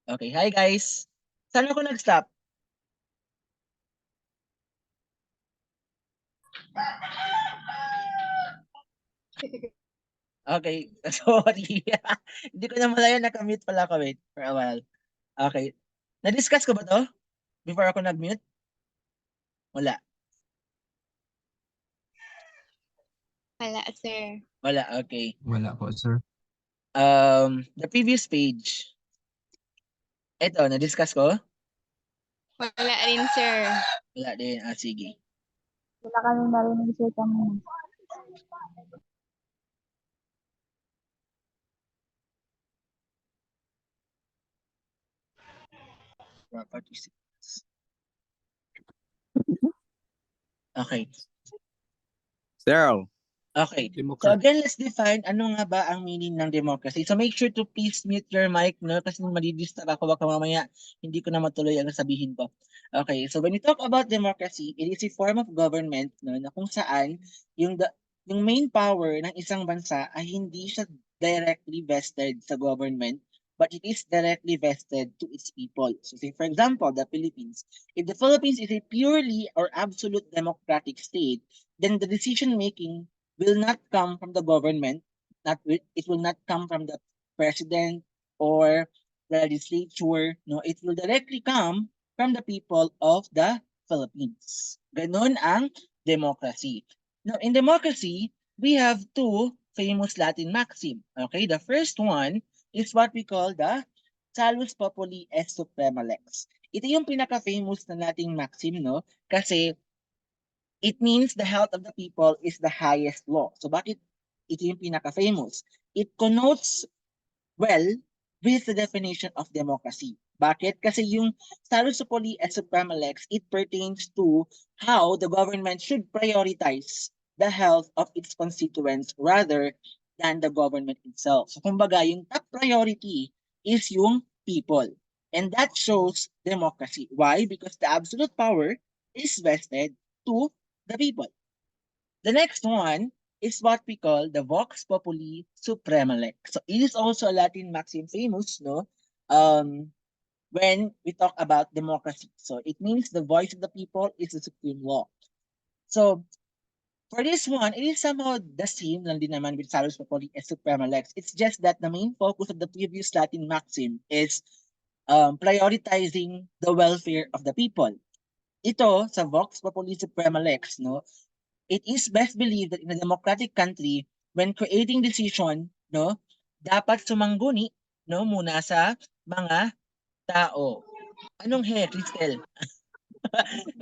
Okay, hi guys. Saan ako nag-stop? Okay, sorry. Hindi ko na malaya nakamute pala ako, wait, for a while. Okay. Na-discuss ko ba 'to before ako nag-mute? Wala. Wala, sir. Wala, okay. Wala po, sir. The previous page. Ito, na-discuss ko? Wala rin, sir. Wala din. Sige. Wala kami narinig sir kanina. Participants. Okay. Daryl. Okay. So Democrat. again, let's define ano nga ba ang meaning ng democracy. So make sure to please mute your mic, no? Kasi madidistract ako baka mamaya hindi ko na matuloy ang sabihin ko. Okay, so when we talk about democracy, it is a form of government, no, na kung saan yung main power ng isang bansa ay hindi siya directly vested sa government, but it is directly vested to its people. So say for example, the Philippines. If the Philippines is a purely or absolute democratic state, then the decision making will not come from the government, it will not come from the president or the legislature, no, it will directly come from the people of the Philippines. Ganon ang democracy. Now, in democracy, we have two famous Latin maxim. Okay, the first one is what we call the Salus Populi est Suprema Lex. Ito yung pinaka-famous na Latin maxim, no? Kasi it means the health of the people is the highest law. So bakit ito yung pinaka-famous? It connotes well with the definition of democracy. Bakit? Kasi yung Salus Populi et Suprema Lex, it pertains to how the government should prioritize the health of its constituents rather than the government itself. So kumbaga, yung top priority is yung people. And that shows democracy. Why? Because the absolute power is vested to the people. The next one is what we call the Vox Populi Suprema Lex. So it is also a Latin maxim famous, no? When we talk about democracy. So it means the voice of the people is the supreme law. So for this one, it is somehow the same lang din naman with Salus Populi et Suprema Lex. It's just that the main focus of the previous Latin maxim is prioritizing the welfare of the people. Ito, sa Vox Populi Suprema Lex, no, it is best believed that in a democratic country, when creating decision, no, dapat sumangguni, no, muna sa mga tao. Anong he, Cristel?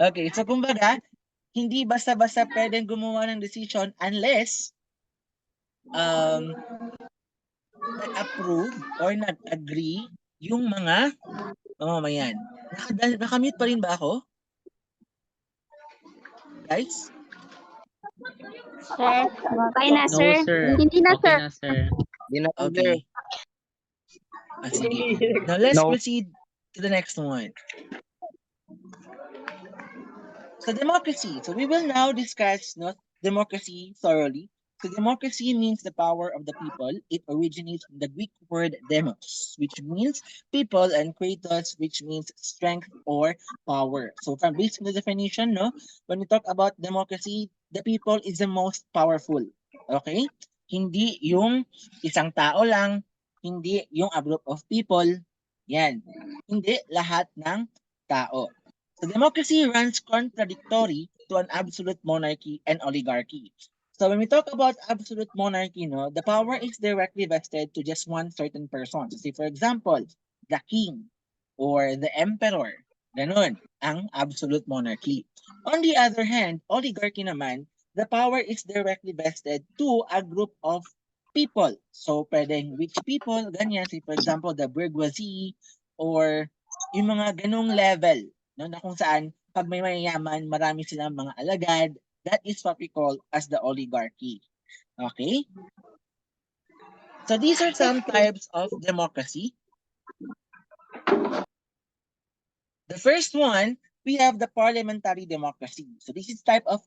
Okay, so kumbaga, hindi basta-basta pwedeng gumawa ng decision unless nag-approve or nag-agree yung mga mamamayan. Nakamute pa rin ba ako? Guys? Sir, okay na, No, sir. sir. Hindi na, Okay sir. na, sir. Di na, sir. Okay. Sige. Now let's No. proceed to the next one. So democracy. So we will now discuss democracy thoroughly. So democracy means the power of the people. It originates from the Greek word demos, which means people, and kratos, which means strength or power. So from based on the definition, when we talk about democracy, the people is the most powerful. Okay? Hindi yung isang tao lang, hindi yung a group of people. Yan. Hindi lahat ng tao. So democracy runs contradictory to an absolute monarchy and oligarchy. So when we talk about absolute monarchy, the power is directly vested to just one certain person. So say for example, the king or the emperor. Ganun ang absolute monarchy. On the other hand, oligarchy naman, the power is directly vested to a group of people. So pwedeng rich people, ganyan. Say for example, the bourgeoisie or yung mga ganong level, na kung saan pag may mayayaman, marami silang mga alagad. That is what we call as the oligarchy. Okay? So these are some types of democracy. The first one, we have the parliamentary democracy. So this is type of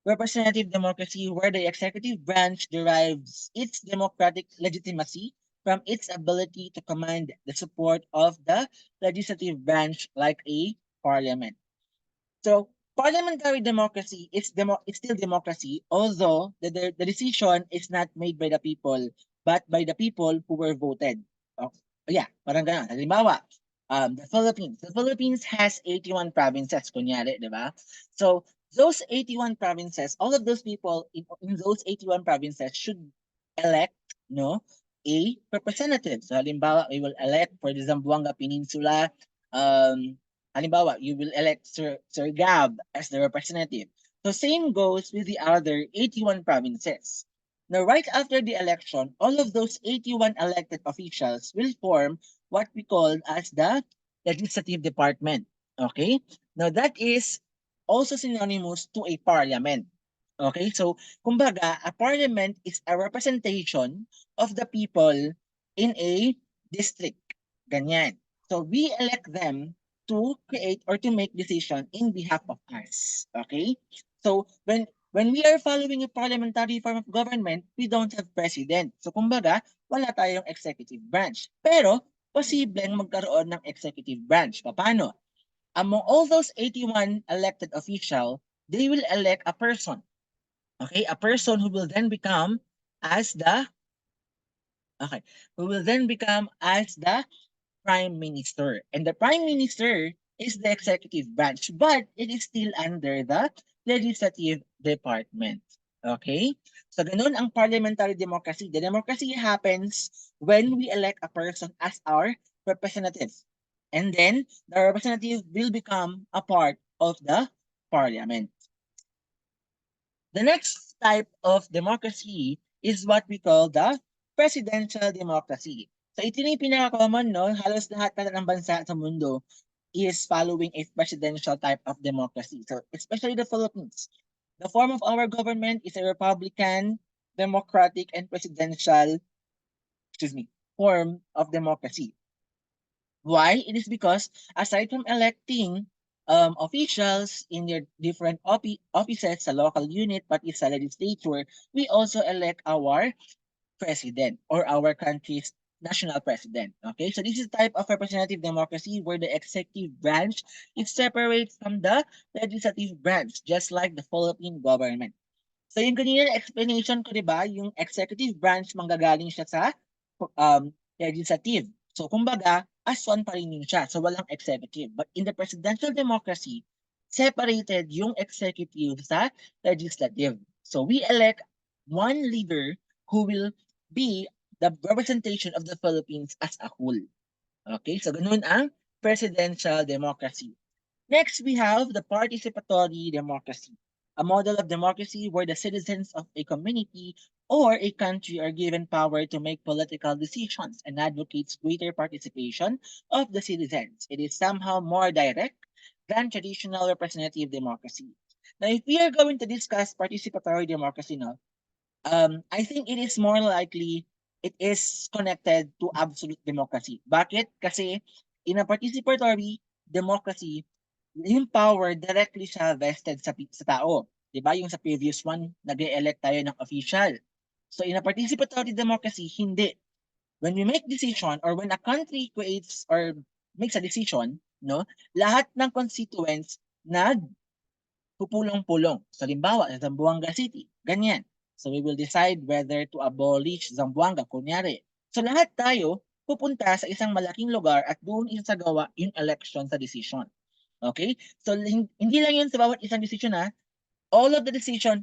representative democracy where the executive branch derives its democratic legitimacy from its ability to command the support of the legislative branch like a parliament. So parliamentary democracy is it's still democracy, although the decision is not made by the people, but by the people who were voted. Oh, yeah, parang ganun. Halimbawa, the Philippines. The Philippines has 81 provinces, kunyari, di ba? So those 81 provinces, all of those people in those 81 provinces should elect, a representative. So halimbawa, we will elect for the Zamboanga Peninsula, halimbawa, you will elect Sir Gab as the representative. So same goes with the other 81 provinces. Now, right after the election, all of those 81 elected officials will form what we call as the legislative department. Okay? Now, that is also synonymous to a parliament. Okay? So, kumbaga, a parliament is a representation of the people in a district. Ganyan. So, we elect them to create or to make decision in behalf of us. Okay? So, when we are following a parliamentary form of government, we don't have president. So, kumbaga, wala tayong executive branch. Pero, posibleng magkaroon ng executive branch. Paano? Among all those 81 elected officials, they will elect a person. Okay? A person who will then become as the Prime Minister. And the Prime Minister is the executive branch, but it is still under the legislative department. Okay? So ganun ang parliamentary democracy. The democracy happens when we elect a person as our representative. And then the representative will become a part of the parliament. The next type of democracy is what we call the presidential democracy. So ito na yung pinaka-common, halos lahat ng bansa sa mundo is following a presidential type of democracy. So especially the Philippines. The form of our government is a republican, democratic, and presidential, form of democracy. Why? It is because aside from electing officials in their different offices sa local unit, pati sa legislature, we also elect our president or our country's national president. Okay, so this is type of representative democracy where the executive branch is separate from the legislative branch, just like the Philippine government. So yung kanina na explanation ko, di ba, yung executive branch manggagaling siya sa legislative. So kumbaga, as one pa rin yun siya. So walang executive. But in the presidential democracy, separated yung executive sa legislative. So we elect one leader who will be the representation of the Philippines as a whole. Okay, so ganun ang presidential democracy. Next, we have the participatory democracy, a model of democracy where the citizens of a community or a country are given power to make political decisions and advocates greater participation of the citizens. It is somehow more direct than traditional representative democracy. Now, if we are going to discuss participatory democracy, no, I think it is more likely it is connected to absolute democracy. Bakit? Kasi in a participatory democracy, yung power directly siya vested sa tao. Diba? Yung sa previous one, nag-elect tayo ng official. So in a participatory democracy, hindi. When we make decision or when a country creates or makes a decision, no, lahat ng constituents pupulong-pulong. So, halimbawa, sa Zamboanga City, ganyan. So, we will decide whether to abolish Zamboanga, kunyari. So, lahat tayo pupunta sa isang malaking lugar at doon isagawa yung election sa decision. Okay? So, hindi lang yun sa bawat isang decision, ha? All of the decision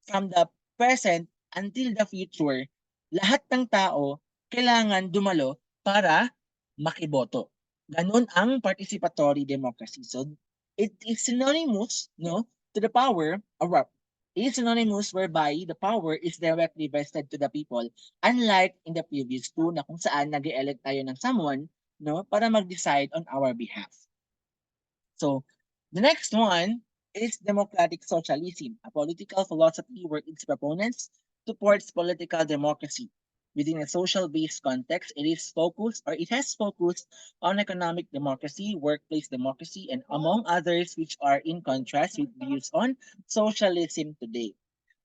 from the present until the future, lahat ng tao kailangan dumalo para makiboto. Ganun ang participatory democracy. So, it is synonymous, no, to the power, or it is synonymous whereby the power is directly vested to the people, unlike in the previous two na kung saan nag-elect tayo ng someone, no, para mag-decide on our behalf. So, the next one is democratic socialism, a political philosophy where its proponents supports political democracy. Within a social-based context, it has focused on economic democracy, workplace democracy, and among others, which are in contrast with views on socialism today.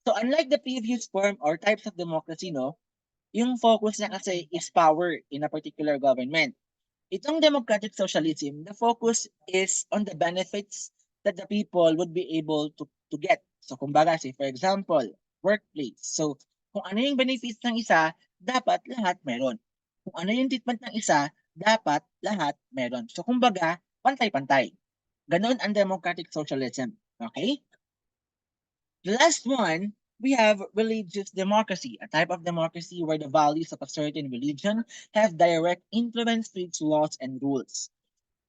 So unlike the previous form or types of democracy, no, yung focus niya kasi is power in a particular government. Itong democratic socialism, the focus is on the benefits that the people would be able to get. So kumbaga, say for example, workplace. So kung ano yung benefits ng isa, dapat lahat meron. Kung ano yung treatment ng isa, dapat lahat meron. So kumbaga, pantay-pantay. Ganon ang democratic socialism. Okay? The last one, we have religious democracy, a type of democracy where the values of a certain religion have direct influence to its laws and rules.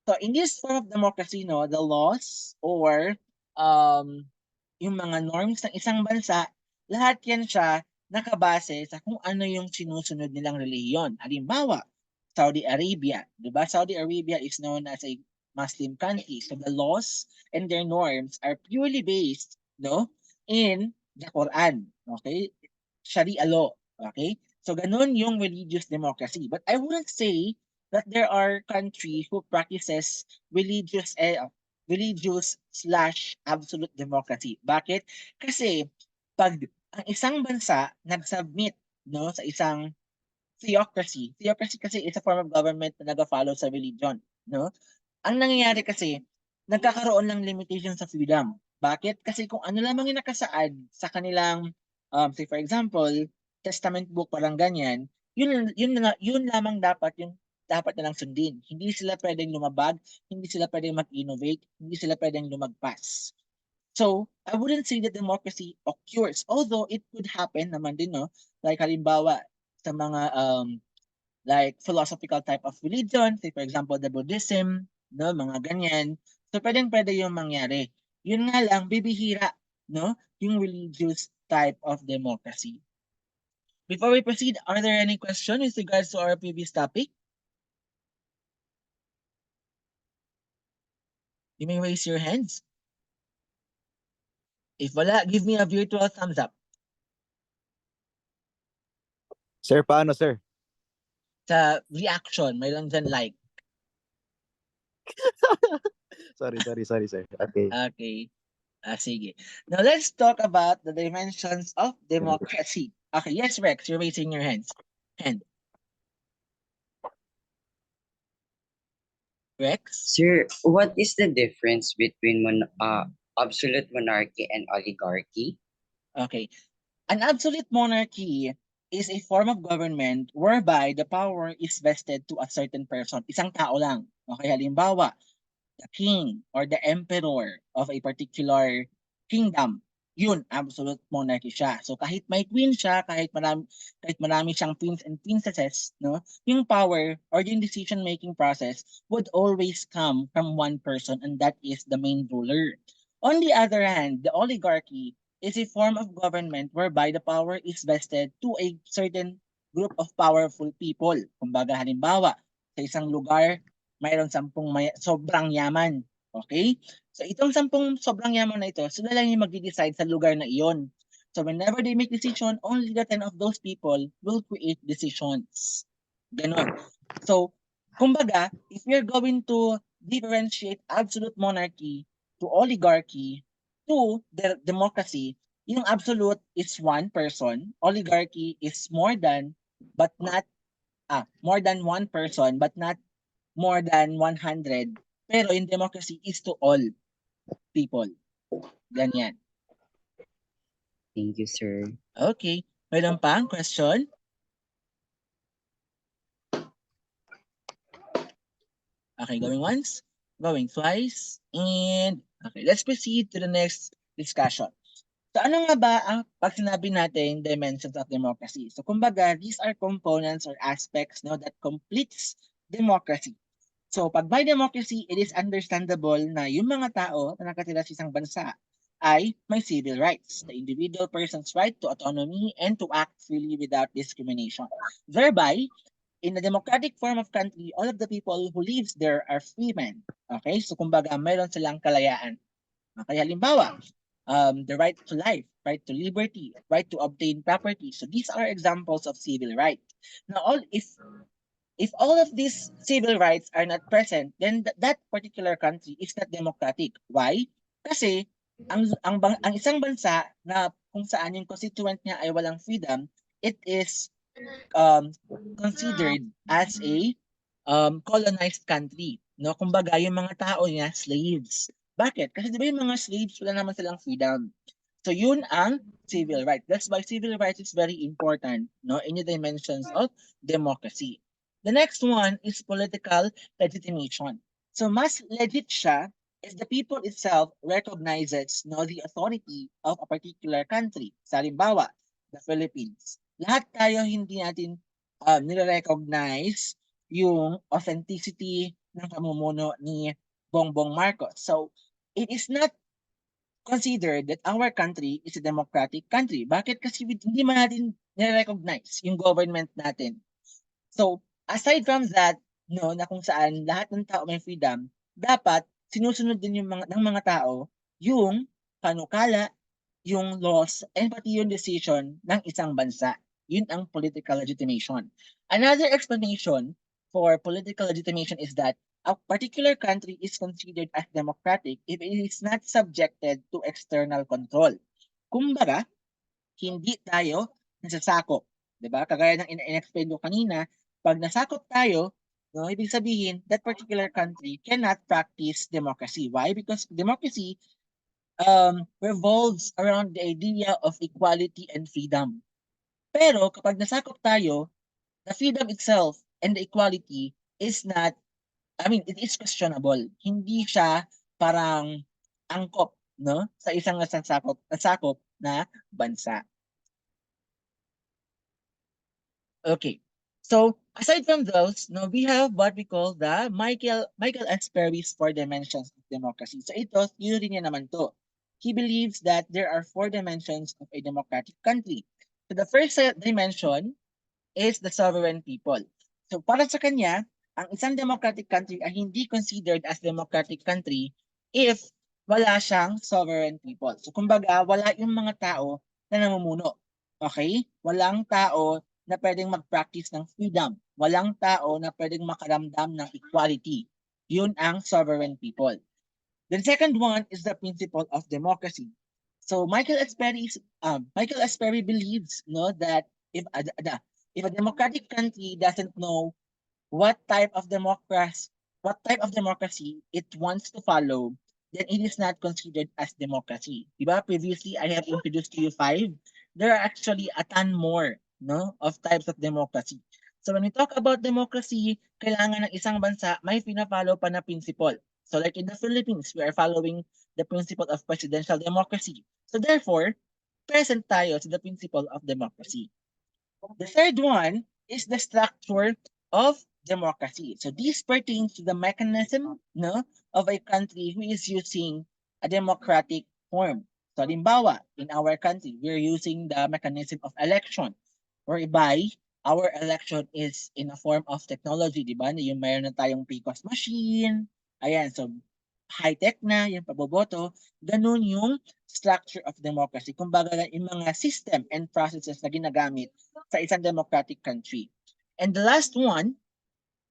So in this form of democracy, no, the laws or yung mga norms ng isang bansa, lahat yan siya nakabase sa kung ano yung sinusunod nilang relihiyon. Halimbawa, Saudi Arabia, di ba? Saudi Arabia is known as a Muslim country. So the laws and their norms are purely based, no, in the Quran. Okay? Sharia law. Okay? So ganun yung religious democracy. But I wouldn't say that there are countries who practices religious/absolute democracy. Bakit? Kasi pag ang isang bansa nag-submit, no, sa isang theocracy kasi is a form of government na nag-follow sa religion, no? Ang nangyayari kasi, nagkakaroon ng limitation sa freedom. Bakit? Kasi kung ano lamang yung nakasaad sa kanilang, say for example, testament book, parang ganyan, yun lamang dapat yung dapat nilang sundin. Hindi sila pwedeng lumabag, hindi sila pwedeng mag-innovate, hindi sila pwedeng lumagpas. So, I wouldn't say that democracy occurs, although it could happen naman din, no? Like halimbawa, sa mga like philosophical type of religion, say for example, the Buddhism, no, mga ganyan. So, pwedeng-pwede yung mangyari. Yun nga lang, bibihira, no, yung religious type of democracy. Before we proceed, are there any questions with regards to our previous topic? You may raise your hands. If wala, give me a virtual thumbs up. Sir, paano, sir? Sa reaction, mayroon dyan like. Sorry, sir. Okay. Okay. Sige. Now, let's talk about the dimensions of democracy. Okay, yes, Rex, you're raising your hand. Rex? Sir, what is the difference between absolute monarchy and oligarchy? Okay. An absolute monarchy is a form of government whereby the power is vested to a certain person. Isang tao lang. Okay, halimbawa, the king or the emperor of a particular kingdom. Yun, absolute monarchy siya. So kahit may queen siya, kahit marami siyang queens and princesses, no, yung power or yung decision-making process would always come from one person, and that is the main ruler. On the other hand, the oligarchy is a form of government whereby the power is vested to a certain group of powerful people. Kumbaga halimbawa, sa isang lugar, mayroon 10 sobrang yaman. Okay? So itong 10 sobrang yaman na ito, sila lang yung magde-decide sa lugar na iyon. So whenever they make decision, only the 10 of those people will create decisions. Ganon. So, kumbaga, if you're going to differentiate absolute monarchy to oligarchy to the democracy, yung absolute is one person, oligarchy is more than one person but not more than 100. Pero in democracy is to all people. Ganyan. Thank you, sir. Okay. Meron pa ang question? Okay, going once, going twice, and okay, let's proceed to the next discussion. So ano nga ba ang pag sinabi natin dimensions of democracy? So kumbaga, these are components or aspects that completes democracy. So pag by democracy, it is understandable na yung mga tao na nakatira sa isang bansa ay may civil rights, the individual person's right to autonomy and to act freely without discrimination. Thereby, in a democratic form of country, all of the people who lives there are free men. Okay? So kumbaga, mayroon silang kalayaan. Okay, halimbawa, the right to life, right to liberty, right to obtain property. So these are examples of civil right. Now, if all of these civil rights are not present, then that particular country is not democratic. Why? Kasi ang isang bansa na kung saan yung constituent niya ay walang freedom, it is considered as a colonized country. No? Kumbaga, yung mga tao niya, slaves. Bakit? Kasi di ba yung mga slaves, wala naman silang freedom. So yun ang civil right. That's why civil rights is very important in the dimensions of democracy. The next one is political legitimation. So mas legit siya if the people itself recognizes the authority of a particular country. Sa halimbawa, the Philippines. Lahat tayo hindi natin nire-recognize yung authenticity ng pamumuno ni Bongbong Marcos. So, it is not considered that our country is a democratic country. Bakit? Kasi hindi man natin nire-recognize yung government natin. So, aside from that, na kung saan lahat ng tao may freedom, dapat sinusunod din ng mga tao yung panukala, yung laws, and pati yung decision ng isang bansa. Yun ang political legitimation. Another explanation for political legitimation is that a particular country is considered as democratic if it is not subjected to external control. Kumbaga, hindi tayo nasasakop. Diba? Kagaya ng in-explain ko kanina, pag nasakop tayo, ibig sabihin, that particular country cannot practice democracy. Why? Because democracy revolves around the idea of equality and freedom. Pero kapag nasakop tayo, the freedom itself and the equality is not, it is questionable. Hindi siya parang angkop, sa isang nasakop na bansa. Okay. So, aside from those, we have what we call the Michael S. Perry's 4 dimensions of democracy. So ito, theory niya naman to. He believes that there are 4 dimensions of a democratic country. So the first dimension is the sovereign people. So para sa kanya, ang isang democratic country ay hindi considered as democratic country if wala siyang sovereign people. So kumbaga, wala yung mga tao na namumuno. Okay? Walang tao na pwedeng mag-practice ng freedom. Walang tao na pwedeng makaramdam ng equality. Yun ang sovereign people. The second one is the principle of democracy. So Michael S. Perry believes that if a democratic country doesn't know what type of democracy it wants to follow, then it is not considered as democracy. Diba? Previously, I have introduced to you 5. There are actually a ton more of types of democracy. So when we talk about democracy, kailangan ng isang bansa may pina-follow pa na principle. So like in the Philippines, we are following the principle of presidential democracy. So therefore, present tayo sa the principle of democracy. The third one is the structure of democracy. So this pertains to the mechanism of a country who is using a democratic form. So halimbawa, in our country, we're using the mechanism of election, whereby our election is in a form of technology, di ba? Yung mayroon na tayong PCOS machine. Ayan, so high-tech na, yung paboboto, ganun yung structure of democracy. Kumbaga, yung mga system and processes na ginagamit sa isang democratic country. And the last one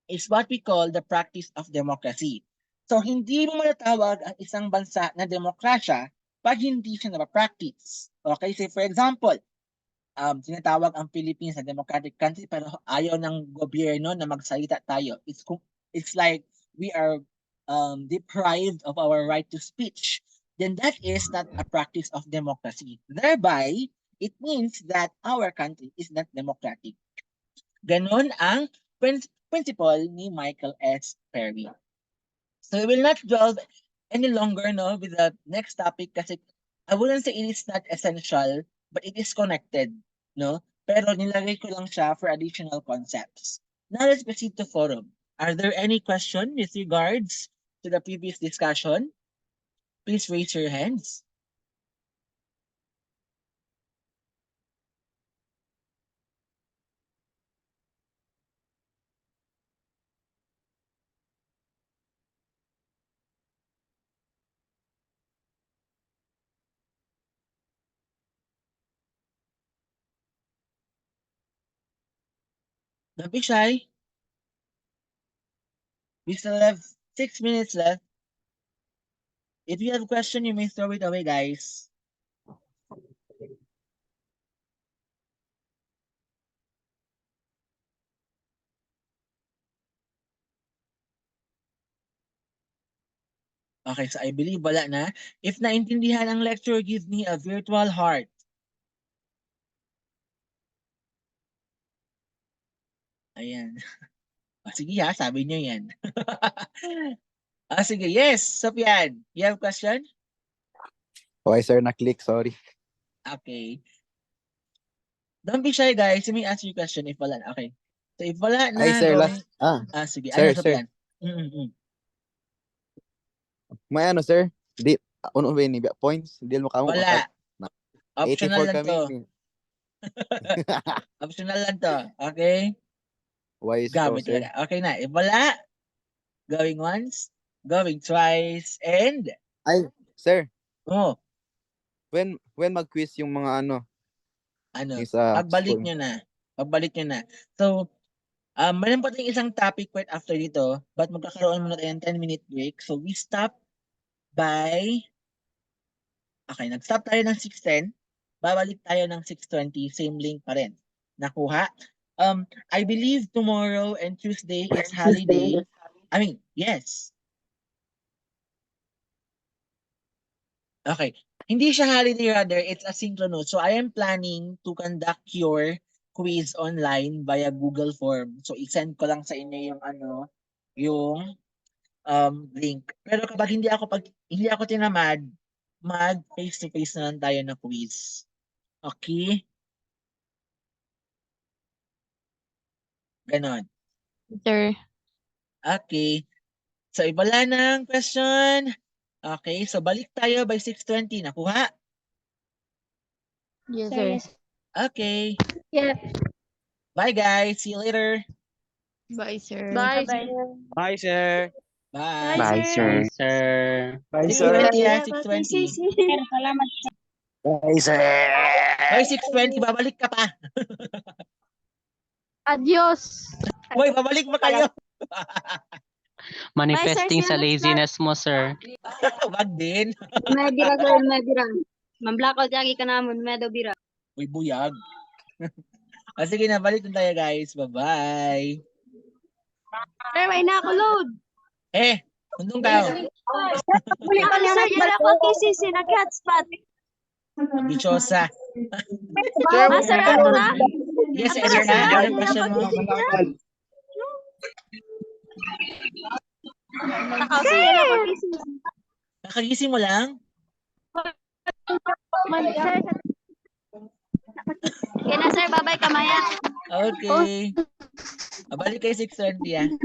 is what we call the practice of democracy. So, hindi mo matatawag ang isang bansa na demokrasya pag hindi siya na-practice. Okay, so for example, tinatawag ang Philippines na democratic country pero ayaw ng gobyerno na magsalita tayo. It's like we are deprived of our right to speech. Then that is not a practice of democracy. Thereby, it means that our country is not democratic. Ganon ang principle ni Michael S. Perry. So we will not delve any longer with the next topic kasi I wouldn't say it is not essential, but it is connected, no? Pero nilagay ko lang siya for additional concepts. Now let's proceed to forum. Are there any questions with regards to the previous discussion? Please raise your hands. Don't be shy. We still have 6 minutes left. If you have a question, you may throw it away, guys. Okay, so I believe wala na. If naintindihan ang lecture, give me a virtual heart. Ayan. Sige ha, sabi nyo yan. Sige, yes, Sofian. You have a question? Okay, sir, na-click. Sorry. Okay. Don't be shy, guys. You may ask your question if wala na. Okay. So if wala na, Ay, sir, going... Sige. Sir, Ano, Sofian? May ano, sir? Di, ano ba yun? Points? Di mo kamo. Wala. Optional 84 lang kami. to. Optional lang to. Okay? Why is Gamit so, sir? talaga. Okay na. If wala, going once, going twice, and... Ay, sir, Oh, when mag-quiz yung mga ano? Yung sa pagbalik school? nyo na. Pagbalik nyo na. So, meron pa tayong isang topic right after dito, but magkakaroon muna tayo ng 10-minute break. So, we stop by... Okay, nag-stop tayo ng 6:10. Babalik tayo ng 6:20. Same link pa rin. Nakuha? I believe tomorrow and Tuesday is holiday. I mean, yes. Okay. Hindi siya holiday, rather, it's asynchronous. So, I am planning to conduct your quiz online via Google Form. So, i-send ko lang sa inyo yung link. Pero kapag hindi ako tinamad, mag face-to-face na lang tayo na quiz. Okay? Ganon. Sir. Okay. So, wala ng question. Okay, so balik tayo by 6:20. Nakuha? Yes, Sir, sir. yes. Okay. Yeah. Bye, guys. See you later. Bye, sir. Bye, Bye. sir. Bye, sir. Bye. Bye, sir. Sir. Bye, 6:20 Sir, 6:20. salamat. Bye, sir. By 6:20, babalik ka pa. Adios. Hoy, babalik mo kayo. Manifesting Bye, sir. sa laziness mo, sir. Wag din. Medira, sir, medira. Mamblakaw jagi ka namon, medo bira. Uy, buyag. Sige na, balik na tayo, guys. Bye-bye. Sir, may na-upload. Undong tayo. Muli ka niya sir, yara ko KCC, nag-hotspot. Ambisyosa. Sir, ato na? Yes, Erika. Anong question mo? Sir, yara ko KCC. Nakagising mo lang? Sir, kaya na sir, bye-bye kamaya. Okay. Balik kayo 6:20,